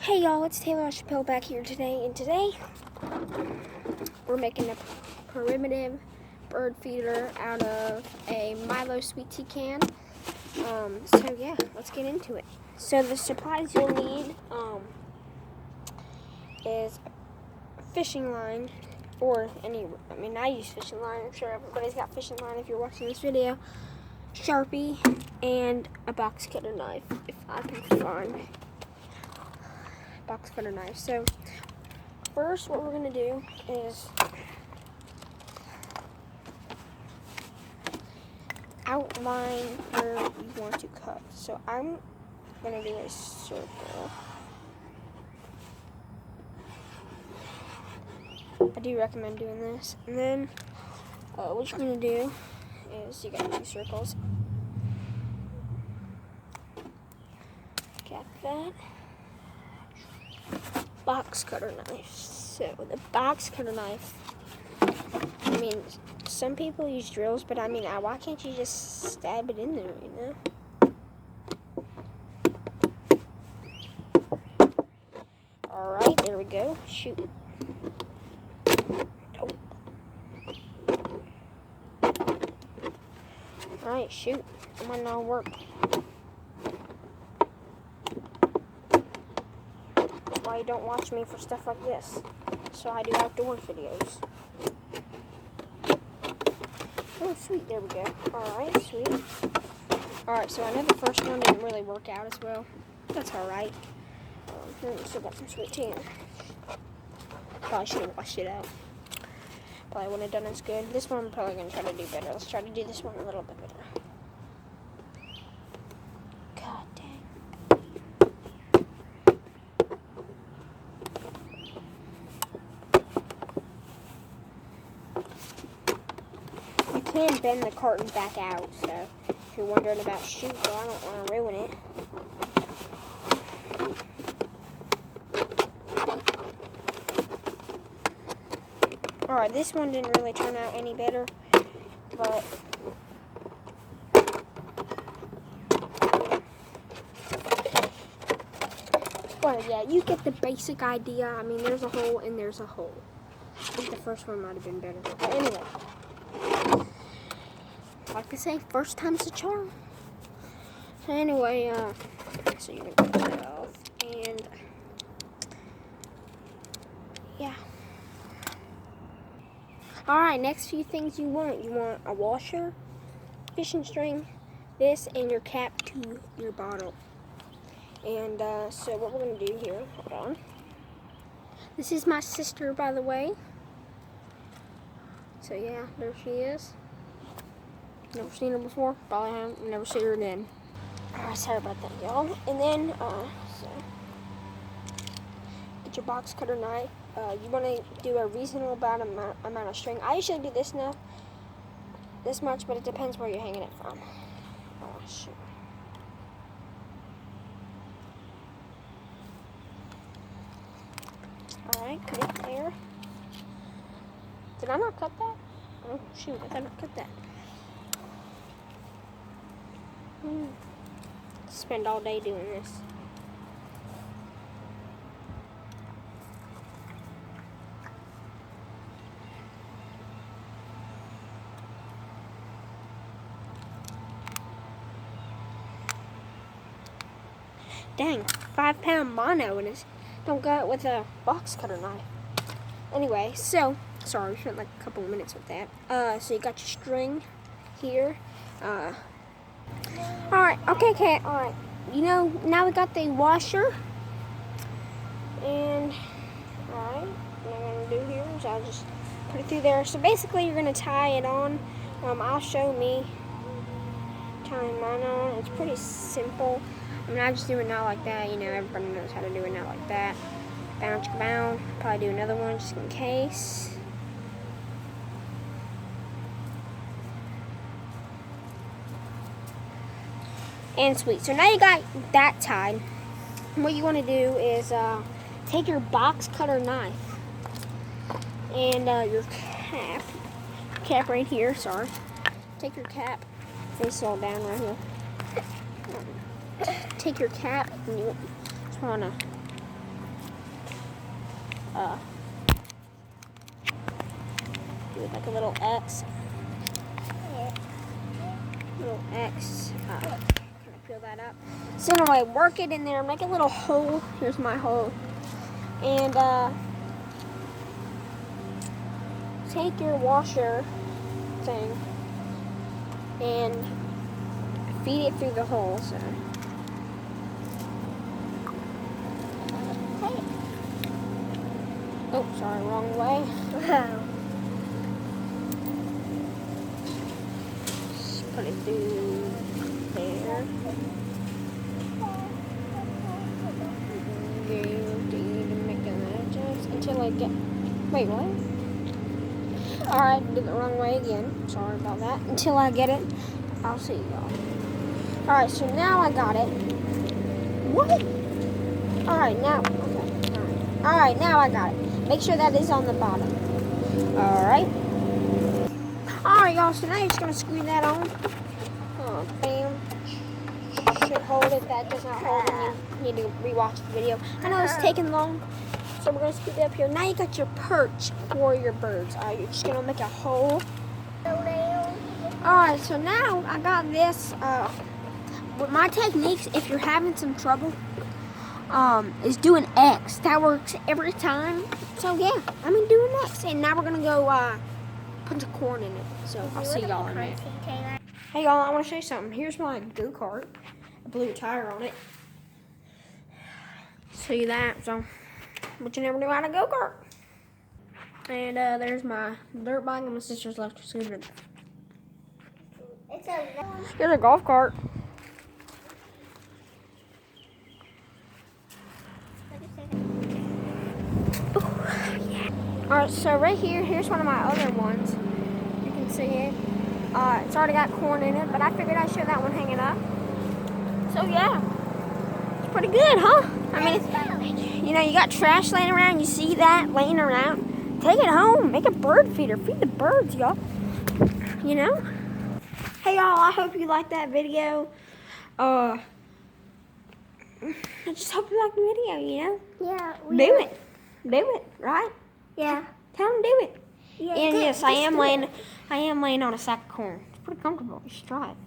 Hey y'all, it's Taylor Chappelle back here today, and today we're making a primitive bird feeder out of a Milo sweet tea can. So yeah, let's get into it. So the supplies you'll need is a fishing line, I use fishing line. I'm sure everybody's got fishing line if you're watching this video. Sharpie and a box cutter knife, if I can find box cutter knife. So first what we're going to do is outline where you want to cut. So I'm going to do a circle. I do recommend doing this. And then what you're going to do is you got 2 circles. Got that. Box cutter knife. So the box cutter knife, some people use drills, but why can't you just stab it in there, you know? Alright, there we go. Shoot. Oh. Alright, shoot. It might not work. Why you don't watch me for stuff like this. So I do outdoor videos. Oh, sweet. There we go. Alright, sweet. Alright, so I know the first one didn't really work out as well. That's alright. Still got some sweet tea in it. Probably should have washed it out. Probably wouldn't have done as good. This one I'm probably going to try to do better. Let's try to do this one a little bit better. God dang. You can bend the carton back out, so if you're wondering about shoot, well, I don't want to ruin it. Alright, this one didn't really turn out any better, but yeah, you get the basic idea. There's a hole and there's a hole. I think the first one might have been better. But anyway, like I say, first time's a charm. So anyway, so you're going to cut that off, and yeah. Alright, next few things you want. You want a washer, fishing string, this, and your cap to your bottle. And so what we're going to do here, hold on. This is my sister, by the way. So yeah, there she is. Never seen her before. Probably haven't. Never see her again. Alright, sorry about that, y'all. And then, so get your box cutter knife. You want to do a reasonable amount of string. I usually do this much, but it depends where you're hanging it from. Oh, shoot. Alright, cut it there. Did I not cut that? Oh, shoot, I thought I cut that. Spend all day doing this. Dang, 5-pound mono and it don't go it with a box cutter knife. Anyway, so sorry, we spent like a couple of minutes with that. So you got your string here. Alright, okay, alright. Now we got the washer. And alright, what I'm gonna do here is I'll just put it through there. So basically you're gonna tie it on. I'll show me tying mine on. It's pretty simple. I just do it now like that, everybody knows how to do it now like that. Bounce, bound. Probably do another one just in case. And sweet. So now you got that tied. What you want to do is take your box cutter knife and your cap right here, sorry. Take your cap, face all down right here. Take your cap and you just want to do like a little X. Little X. Kind of peel that up. So anyway, work it in there. Make a little hole. Here's my hole. And take your washer thing and feed it through the hole. So. Okay. Oh, sorry, wrong way. Just put it through there. Until I get. Wait, what? Alright, did it the wrong way again. Sorry about that. Until I get it, I'll see y'all. Alright, so now I got it. What? Alright, now. Okay. Alright, now I got it. Make sure that is on the bottom. Alright. Alright, y'all, so now you're just going to screw that on. Oh, bam. Should hold it. That does not hold it. You need to rewatch the video. I know it's taking long. So we're going to scoot it up here. Now you got your perch for your birds. Alright, you're just going to make a hole. Alright, so now I got this. With my techniques, if you're having some trouble, is doing X. That works every time. So yeah, I'm going to do an X. And now we're going to go put the corn in it. So I'll see y'all in a minute. Hey y'all, I want to show you something. Here's my go-kart. I blew a tire on it. See that? So, but you never knew how to go-kart. And there's my dirt bike and my sister's left scooter. Here's a golf cart. Alright, so right here, here's one of my other ones. You can see it. It's already got corn in it, but I figured I'd show that one hanging up. So yeah, it's pretty good, huh? I mean, it's, you know, you got trash laying around, you see that laying around, take it home, make a bird feeder, feed the birds, y'all. You know? Hey y'all, I hope you liked that video. I just hope you liked the video, you know? Yeah. Do it, right? Yeah. Tell them do it. Yeah. And yes, I am laying on a sack of corn. It's pretty comfortable. You should try it.